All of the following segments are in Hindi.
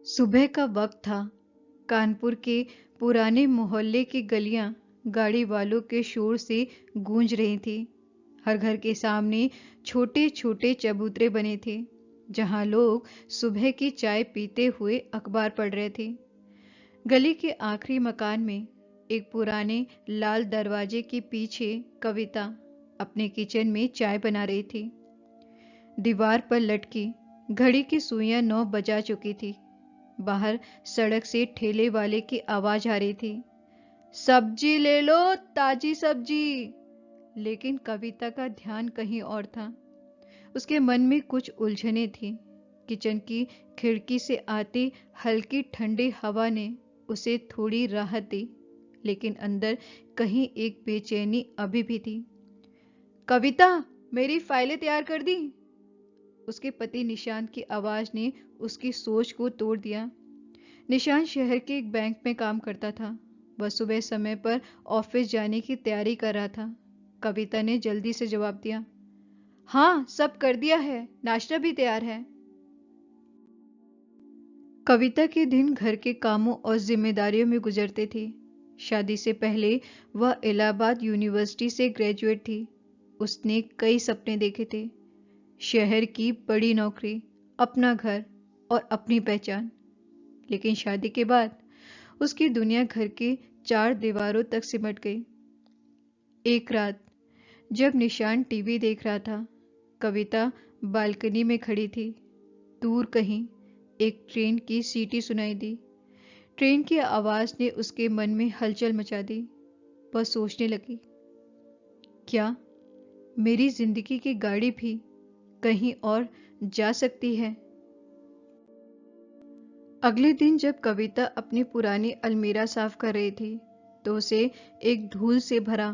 सुबह का वक्त था। कानपुर के पुराने मोहल्ले की गलियां गाड़ी वालों के शोर से गूंज रही थी। हर घर के सामने छोटे छोटे चबूतरे बने थे, जहां लोग सुबह की चाय पीते हुए अखबार पढ़ रहे थे। गली के आखिरी मकान में एक पुराने लाल दरवाजे के पीछे कविता अपने किचन में चाय बना रही थी। दीवार पर लटकी घड़ी की सुइयां 9 बजा चुकी थी। बाहर सड़क से ठेले वाले की आवाज आ रही थी, सब्जी ले लो, ताजी सब्जी। लेकिन कविता का ध्यान कहीं और था। उसके मन में कुछ उलझने थी। किचन की खिड़की से आती हल्की ठंडी हवा ने उसे थोड़ी राहत दी, लेकिन अंदर कहीं एक बेचैनी अभी भी थी। कविता, मेरी फाइलें तैयार कर दी? उसके पति निशांत की आवाज ने उसकी सोच को तोड़ दिया। निशांत शहर के एक बैंक में काम करता था। वह सुबह समय पर ऑफिस जाने की तैयारी कर रहा था। कविता ने जल्दी से जवाब दिया, हाँ, सब कर दिया है, नाश्ता भी तैयार है। कविता के दिन घर के कामों और जिम्मेदारियों में गुजरते थे। शादी से पहले वह इलाहाबाद यूनिवर्सिटी से ग्रेजुएट थी। उसने कई सपने देखे थे, शहर की बड़ी नौकरी, अपना घर और अपनी पहचान। लेकिन शादी के बाद उसकी दुनिया घर के 4 दीवारों तक सिमट गई। एक रात जब निशांत टीवी देख रहा था, कविता बालकनी में खड़ी थी। दूर कहीं एक ट्रेन की सीटी सुनाई दी। ट्रेन की आवाज ने उसके मन में हलचल मचा दी। वह सोचने लगी, क्या मेरी जिंदगी की गाड़ी भी कहीं और जा सकती है? अगले दिन जब कविता अपनी पुरानी अलमीरा साफ कर रही थी, तो उसे एक धूल से भरा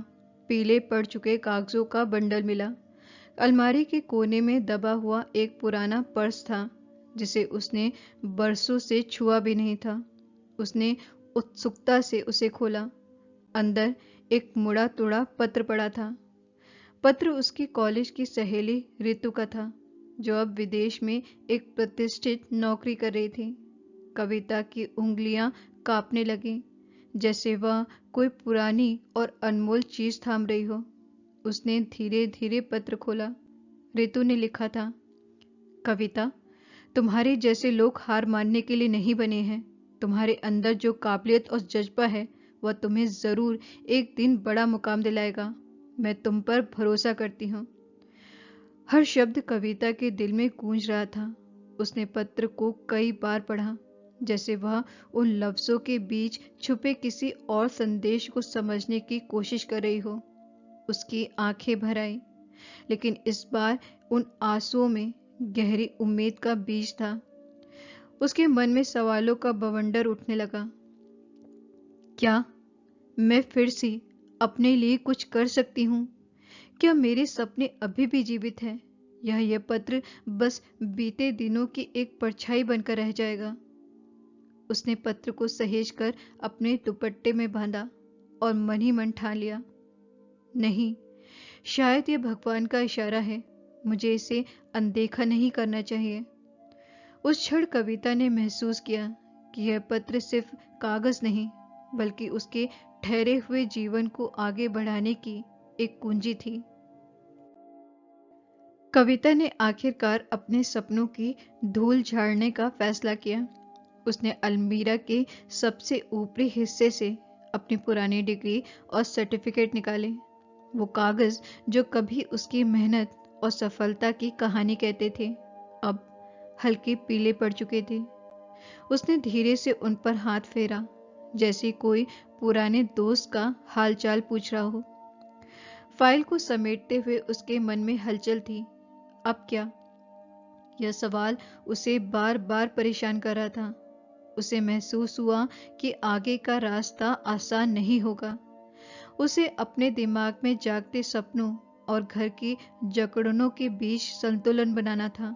पीले पड़ चुके कागजों का बंडल मिला। अलमारी के कोने में दबा हुआ एक पुराना पर्स था, जिसे उसने बरसों से छुआ भी नहीं था। उसने उत्सुकता से उसे खोला। अंदर एक मुड़ा तुड़ा पत्र पड़ा था। पत्र उसकी कॉलेज की सहेली रितु का था, जो अब विदेश में एक प्रतिष्ठित नौकरी कर रही थी। कविता की उंगलियां कांपने लगीं, जैसे वह कोई पुरानी और अनमोल चीज थाम रही हो। उसने धीरे धीरे पत्र खोला। रितु ने लिखा था, कविता, तुम्हारे जैसे लोग हार मानने के लिए नहीं बने हैं। तुम्हारे अंदर जो काबिलियत और जज्बा है, वह तुम्हें जरूर एक दिन बड़ा मुकाम दिलाएगा। मैं तुम पर भरोसा करती हूँ। हर शब्द कविता के दिल में गूंज रहा था। उसने पत्र को कई बार पढ़ा, जैसे वह उन लफ्जों के बीच छुपे किसी और संदेश को समझने की कोशिश कर रही हो। उसकी आंखें भर आई, लेकिन इस बार उन आंसुओं में गहरी उम्मीद का बीज था। उसके मन में सवालों का बवंडर उठने लगा। क्या मैं फिर से अपने लिए कुछ कर सकती हूँ? क्या मेरे सपने अभी भी जीवित हैं? यह पत्र बस बीते दिनों की एक परछाई बनकर रह जाएगा। उसने पत्र को सहेजकर अपने दुपट्टे में बांधा और मन ही मन ठान लिया, नहीं, शायद यह भगवान का इशारा है। मुझे इसे अनदेखा नहीं करना चाहिए। उस क्षण कविता ने महसूस किया कि यह पत्र सिर्फ कागज नहीं, बल्कि उसके ठहरे हुए जीवन को आगे बढ़ाने की एक कुंजी थी। कविता ने आखिरकार अपने सपनों की धूल झाड़ने का फैसला किया। उसने अलमीरा के सबसे ऊपरी हिस्से से अपनी पुरानी डिग्री और सर्टिफिकेट निकाले। वो कागज जो कभी उसकी मेहनत और सफलता की कहानी कहते थे, अब हल्के पीले पड़ चुके थे। उसने धीरे से उन पर हाथ फेरा, जैसे कोई पुराने दोस्त का हालचाल पूछ रहा हो। फाइल को समेटते हुए उसके मन में हलचल थी। अब क्या? यह सवाल उसे बार बार परेशान कर रहा था। उसे महसूस हुआ कि आगे का रास्ता आसान नहीं होगा। उसे अपने दिमाग में जागते सपनों और घर की जकड़नों के बीच संतुलन बनाना था।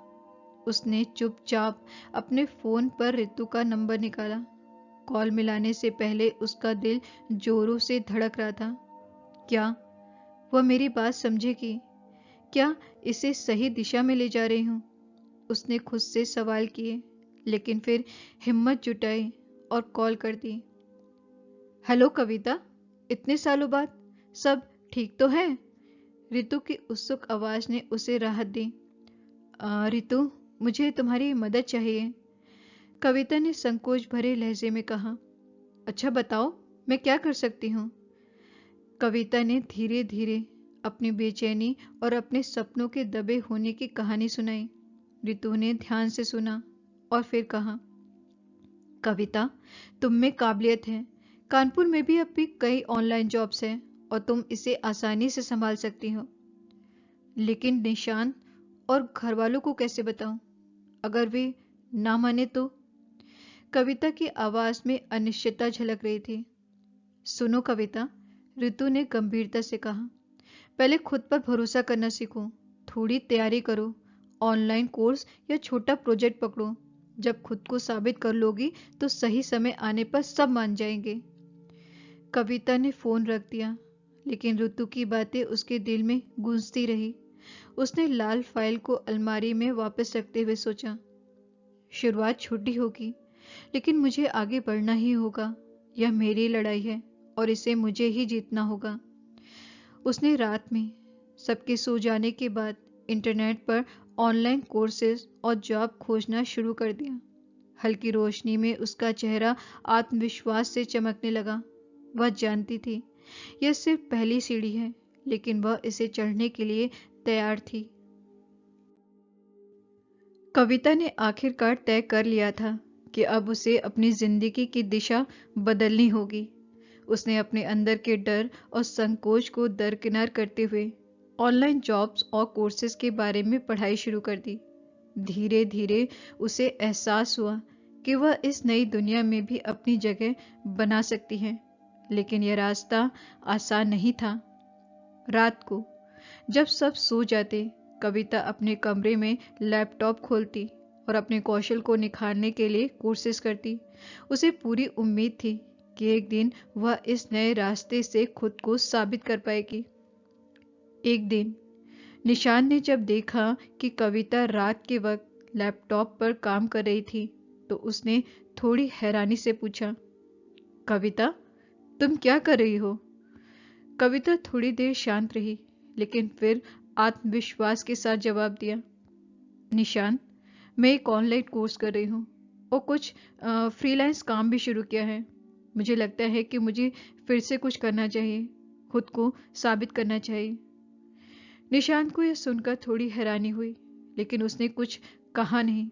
उसने चुपचाप अपने फोन पर रितु का नंबर निकाला। कॉल मिलाने से पहले उसका दिल जोरों से धड़क रहा था। क्या वह मेरी बात समझेगी? क्या इसे सही दिशा में ले जा रही हूं? उसने खुद से सवाल किए, लेकिन फिर हिम्मत जुटाई और कॉल कर दी। हेलो कविता, इतने सालों बाद सब ठीक तो है? रितु की उत्सुक आवाज ने उसे राहत दी। रितु, मुझे तुम्हारी मदद चाहिए, कविता ने संकोच भरे लहजे में कहा। अच्छा बताओ, मैं क्या कर सकती हूँ? कविता ने धीरे धीरे अपनी बेचैनी और अपने सपनों के दबे होने की कहानी सुनाई। रितु ने ध्यान से सुना और फिर कहा, कविता, तुम में काबिलियत है। कानपुर में भी अब भी कई ऑनलाइन जॉब्स हैं और तुम इसे आसानी से संभाल सकती हो। लेकिन निशान और घर वालों को कैसे बताऊं? अगर वे ना माने तो? कविता की आवाज में अनिश्चितता झलक रही थी। सुनो कविता, रितु ने गंभीरता से कहा, पहले खुद पर भरोसा करना सीखो। थोड़ी तैयारी करो, ऑनलाइन कोर्स या छोटा प्रोजेक्ट पकड़ो। जब खुद को साबित कर लोगी तो सही समय आने पर सब मान जाएंगे। कविता ने फोन रख दिया, लेकिन रितु की बातें उसके दिल में गूंजती रही। उसने लाल फाइल को अलमारी में वापस रखते हुए सोचा, शुरुआत छोटी होगी, लेकिन मुझे आगे बढ़ना ही होगा। यह मेरी लड़ाई है और इसे मुझे ही जीतना होगा। उसने रात में सबके सो जाने के बाद इंटरनेट पर ऑनलाइन कोर्सेज और जॉब खोजना शुरू कर दिया। हल्की रोशनी में उसका चेहरा आत्मविश्वास से चमकने लगा। वह जानती थी यह सिर्फ पहली सीढ़ी है, लेकिन वह इसे चढ़ने के लिए तैयार थी। कविता ने आखिरकार तय कर लिया था कि अब उसे अपनी जिंदगी की दिशा बदलनी होगी। उसने अपने अंदर के डर और संकोच को दरकिनार करते हुए ऑनलाइन जॉब्स और कोर्सेज के बारे में पढ़ाई शुरू कर दी। धीरे धीरे उसे एहसास हुआ कि वह इस नई दुनिया में भी अपनी जगह बना सकती है, लेकिन यह रास्ता आसान नहीं था। रात को जब सब सो जाते, कविता अपने कमरे में लैपटॉप खोलती और अपने कौशल को निखारने के लिए कोर्सेज करती। उसे पूरी उम्मीद थी कि एक दिन वह इस नए रास्ते से खुद को साबित कर पाएगी। एक दिन निशान ने जब देखा कि कविता रात के वक्त लैपटॉप पर काम कर रही थी, तो उसने थोड़ी हैरानी से पूछा, कविता, तुम क्या कर रही हो? कविता थोड़ी देर शांत रही, लेकिन फिर आत्मविश्वास के साथ जवाब दिया, निशान, मैं एक ऑनलाइन कोर्स कर रही हूँ और कुछ फ्रीलांस काम भी शुरू किया है। मुझे लगता है कि मुझे फिर से कुछ करना चाहिए, खुद को साबित करना चाहिए। निशान को यह सुनकर थोड़ी हैरानी हुई, लेकिन उसने कुछ कहा नहीं।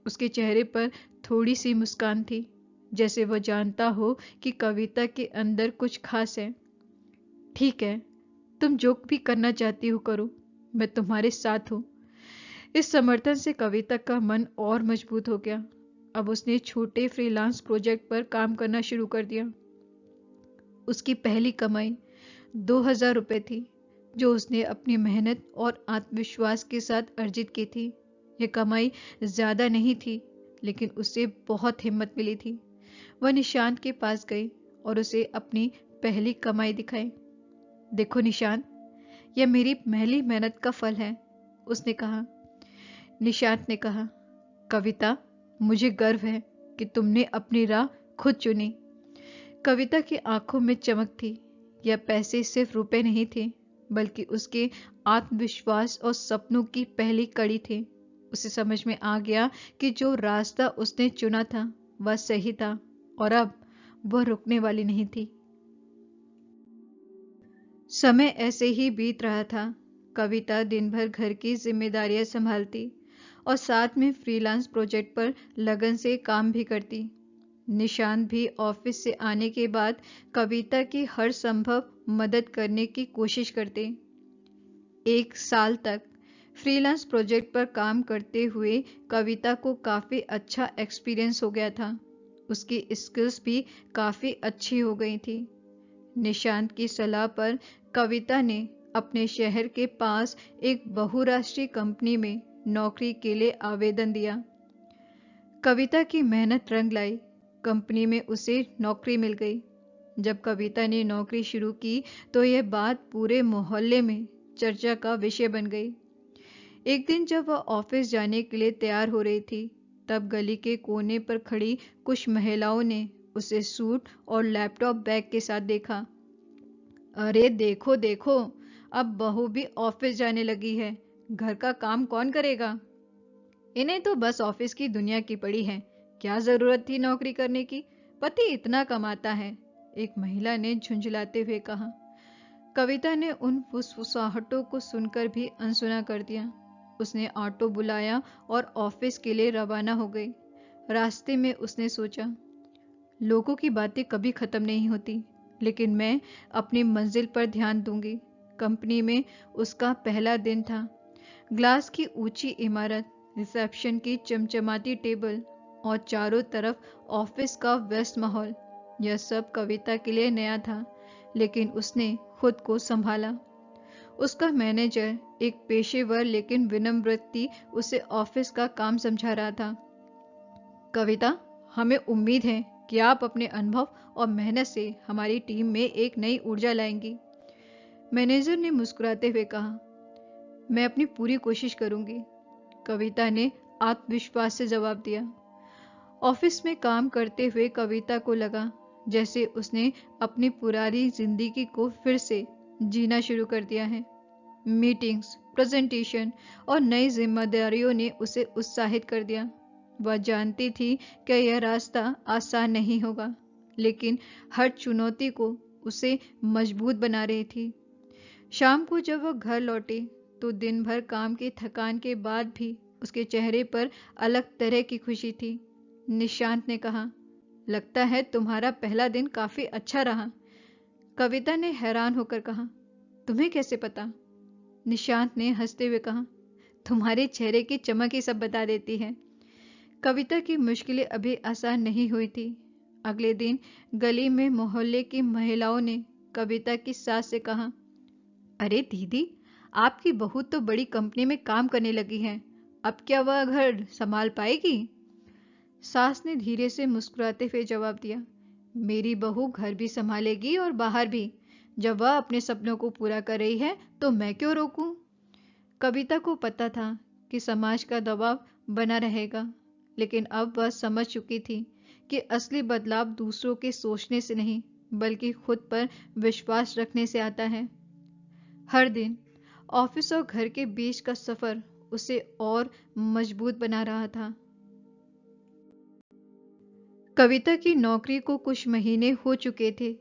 उसके चेहरे पर थोड़ी सी मुस्कान थी, जैसे वह जानता हो कि कविता के अंदर कुछ खास है। ठीक है, तुम जो भी करना चाहती हो करो, मैं तुम्हारे साथ हूँ। इस समर्थन से कविता का मन और मजबूत हो गया। अब उसने छोटे फ्रीलांस प्रोजेक्ट पर काम करना शुरू कर दिया। उसकी पहली कमाई 2000 रुपये थी, जो उसने अपनी मेहनत और आत्मविश्वास के साथ अर्जित की थी। यह कमाई ज्यादा नहीं थी, लेकिन उसे बहुत हिम्मत मिली थी। वह निशांत के पास गई और उसे अपनी पहली कमाई दिखाई। देखो निशांत, यह मेरी पहली मेहनत का फल है, उसने कहा। निशांत ने कहा, कविता, मुझे गर्व है कि तुमने अपनी राह खुद चुनी। कविता की आंखों में चमक थी। यह पैसे सिर्फ रुपए नहीं थे, बल्कि उसके आत्मविश्वास और सपनों की पहली कड़ी थे। उसे समझ में आ गया कि जो रास्ता उसने चुना था वह सही था और अब वह रुकने वाली नहीं थी। समय ऐसे ही बीत रहा था। कविता दिन भर घर की जिम्मेदारियां संभालती और साथ में फ्रीलांस प्रोजेक्ट पर लगन से काम भी करती। निशांत भी ऑफिस से आने के बाद कविता की हर संभव मदद करने की कोशिश करते। 1 साल तक फ्रीलांस प्रोजेक्ट पर काम करते हुए कविता को काफ़ी अच्छा एक्सपीरियंस हो गया था। उसकी स्किल्स भी काफ़ी अच्छी हो गई थी। निशांत की सलाह पर कविता ने अपने शहर के पास एक बहुराष्ट्रीय कंपनी में नौकरी के लिए आवेदन दिया। कविता की मेहनत रंग लाई। कंपनी में उसे नौकरी मिल गई। जब कविता ने नौकरी शुरू की तो यह बात पूरे मोहल्ले में चर्चा का विषय बन गई। एक दिन जब वह ऑफिस जाने के लिए तैयार हो रही थी, तब गली के कोने पर खड़ी कुछ महिलाओं ने उसे सूट और लैपटॉप बैग के साथ देखा। अरे देखो देखो, अब बहू भी ऑफिस जाने लगी है, घर का काम कौन करेगा? इन्हें तो बस ऑफिस की दुनिया की पड़ी है, क्या जरूरत थी नौकरी करने की, पति इतना कमाता है, एक महिला ने झुंझलाते हुए कहा। कविता ने उन फुसफुसाहटों को सुनकर भी अनसुना कर दिया। उसने ऑटो बुलाया और ऑफिस के लिए रवाना हो गई। रास्ते में उसने सोचा, लोगों की बातें कभी खत्म नहीं होती, लेकिन मैं अपनी मंजिल पर ध्यान दूंगी। कंपनी में उसका पहला दिन था। ग्लास की ऊंची इमारत, रिसेप्शन की चमचमाती टेबल और चारों तरफ ऑफिस का व्यस्त माहौल, यह सब कविता के लिए नया था, लेकिन उसने खुद को संभाला। उसका मैनेजर, एक पेशेवर लेकिन विनम्र व्यक्ति, उसे ऑफिस का काम समझा रहा था। कविता, हमें उम्मीद है कि आप अपने अनुभव और मेहनत से हमारी टीम में एक नई ऊर्जा लाएंगी। मैनेजर ने मुस्कुराते हुए कहा, मैं अपनी पूरी कोशिश करूंगी। कविता ने आत्मविश्वास से जवाब दिया। ऑफिस में काम करते हुए कविता को लगा जैसे उसने अपनी पुरानी जिंदगी को फिर से जीना शुरू कर दिया है। मीटिंग्स, प्रेजेंटेशन और नई जिम्मेदारियों ने उसे उत्साहित कर दिया। वह जानती थी कि यह रास्ता आसान नहीं होगा, लेकिन हर चुनौती को उसे मजबूत बना रही थी। शाम को जब वह घर लौटी तो दिन भर काम की थकान के बाद भी उसके चेहरे पर अलग तरह की खुशी थी। निशांत ने कहा, लगता है तुम्हारा पहला दिन काफी अच्छा रहा। कविता ने हैरान होकर कहा, तुम्हें कैसे पता? निशांत ने हंसते हुए कहा, तुम्हारे चेहरे की चमक ही सब बता देती है। कविता की मुश्किलें अभी आसान नहीं हुई थी। अगले दिन गली में मोहल्ले की महिलाओं ने कविता की सास से कहा, अरे दीदी, आपकी बहू तो बड़ी कंपनी में काम करने लगी है, अब क्या वह घर संभाल पाएगी? सास ने धीरे से मुस्कुराते हुए जवाब दिया, मेरी बहू घर भी संभालेगी और बाहर भी। जब वह अपने सपनों को पूरा कर रही है तो मैं क्यों रोकूं? कविता को पता था कि समाज का दबाव बना रहेगा, लेकिन अब वह समझ चुकी थी कि असली बदलाव दूसरों के सोचने से नहीं, बल्कि खुद पर विश्वास रखने से आता है। हर दिन ऑफिस और घर के बीच का सफर उसे और मजबूत बना रहा था। कविता की नौकरी को कुछ महीने हो चुके थे।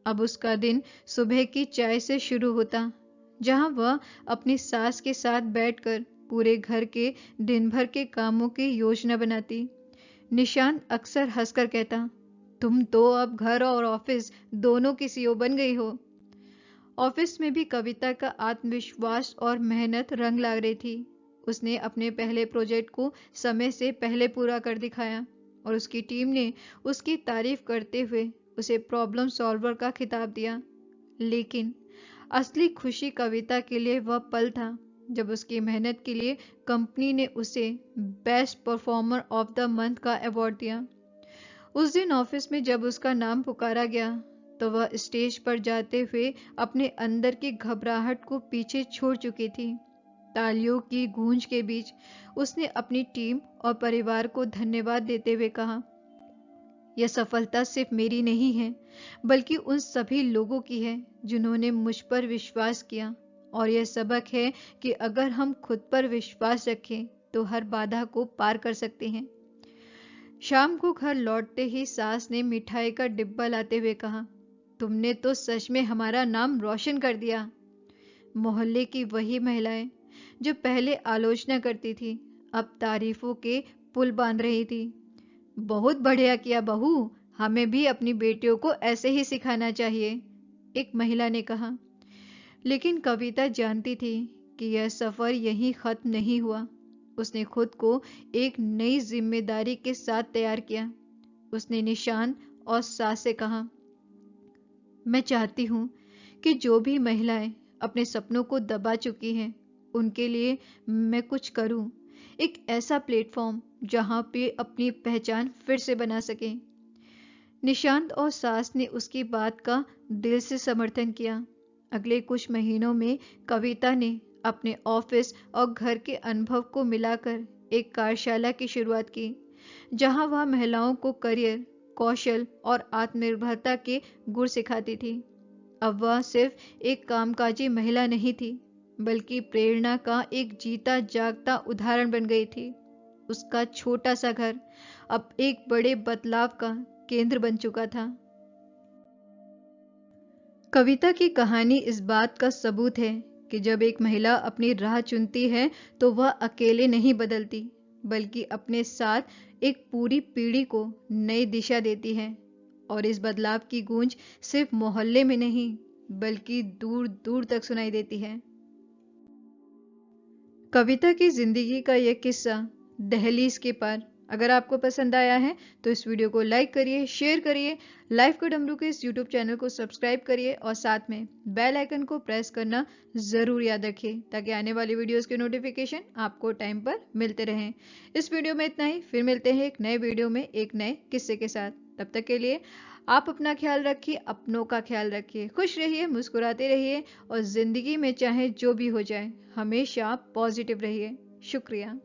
अब उसका दिन सुबह की चाय से शुरू होता, जहां वह अपनी सास के साथ बैठकर पूरे घर के दिन भर के कामों की योजना बनाती। निशांत अक्सर हंसकर कहता, तुम तो अब घर और ऑफिस दोनों की सीईओ बन गई हो। ऑफिस में भी कविता का आत्मविश्वास और मेहनत रंग ला रही थी। उसने अपने पहले प्रोजेक्ट को समय से पहले पूरा कर दिखाया और उसकी टीम ने उसकी तारीफ करते हुए उसे प्रॉब्लम सॉल्वर का खिताब दिया। लेकिन असली खुशी कविता के लिए वह पल था जब उसकी मेहनत के लिए कंपनी ने उसे best performer of the month का अवार्ड दिया। उस दिन ऑफिस में जब उसका नाम पुकारा गया तो वह स्टेज पर जाते हुए अपने अंदर की घबराहट को पीछे छोड़ चुकी थी। तालियों की गूंज के बीच उसने अपनी टीम और परिवार को धन्यवाद देते हुए कहा, यह सफलता सिर्फ मेरी नहीं है, बल्कि उन सभी लोगों की है जिन्होंने मुझ पर विश्वास किया, और यह सबक है कि अगर हम खुद पर विश्वास रखें तो हर बाधा को पार कर सकते हैं। शाम को घर लौटते ही सास ने मिठाई का डिब्बा लाते हुए कहा, तुमने तो सच में हमारा नाम रोशन कर दिया। मोहल्ले की वही महिलाएं जो पहले आलोचना करती थी, अब तारीफों के पुल बांध रही थी। बहुत बढ़िया किया बहू, हमें भी अपनी बेटियों को ऐसे ही सिखाना चाहिए, एक महिला ने कहा। लेकिन कविता जानती थी कि यह सफर यहीं खत्म नहीं हुआ। उसने खुद को एक नई जिम्मेदारी के साथ तैयार किया। उसने निशांत और सास से कहा, मैं चाहती हूं कि जो भी महिलाएं अपने सपनों को दबा चुकी हैं, उनके लिए मैं कुछ करूं, एक ऐसा प्लेटफॉर्म जहां पे अपनी पहचान फिर से बना सके। निशांत और सास ने उसकी बात का दिल से समर्थन किया। अगले कुछ महीनों में कविता ने अपने ऑफिस और घर के अनुभव को मिलाकर एक कार्यशाला की शुरुआत की, जहां वह महिलाओं को करियर, कौशल और आत्मनिर्भरता के गुर सिखाती थी। अब वह सिर्फ एक कामकाजी महिला नहीं थी, बल्कि प्रेरणा का एक जीता जागता उदाहरण बन गई थी। उसका छोटा सा घर अब एक बड़े बदलाव का केंद्र बन चुका था। कविता की कहानी इस बात का सबूत है कि जब एक महिला अपनी राह चुनती है तो वह अकेले नहीं बदलती, बल्कि अपने साथ एक पूरी पीढ़ी को नई दिशा देती है। और इस बदलाव की गूंज सिर्फ मोहल्ले में नहीं, बल्कि दूर दूर तक सुनाई देती है। कविता की जिंदगी का यह किस्सा दहलीज के पार अगर आपको पसंद आया है तो इस वीडियो को लाइक करिए, शेयर करिए, लाइफ को डमरू के इस यूट्यूब चैनल को सब्सक्राइब करिए और साथ में बेल आइकन को प्रेस करना जरूर याद रखिए, ताकि आने वाली वीडियोस के नोटिफिकेशन आपको टाइम पर मिलते रहें। इस वीडियो में इतना ही, फिर मिलते हैं एक नए वीडियो में एक नए किस्से के साथ। तब तक के लिए आप अपना ख्याल रखिए, अपनों का ख्याल रखिए, खुश रहिए, मुस्कुराते रहिए और जिंदगी में चाहे जो भी हो जाए हमेशा पॉजिटिव रहिए। शुक्रिया।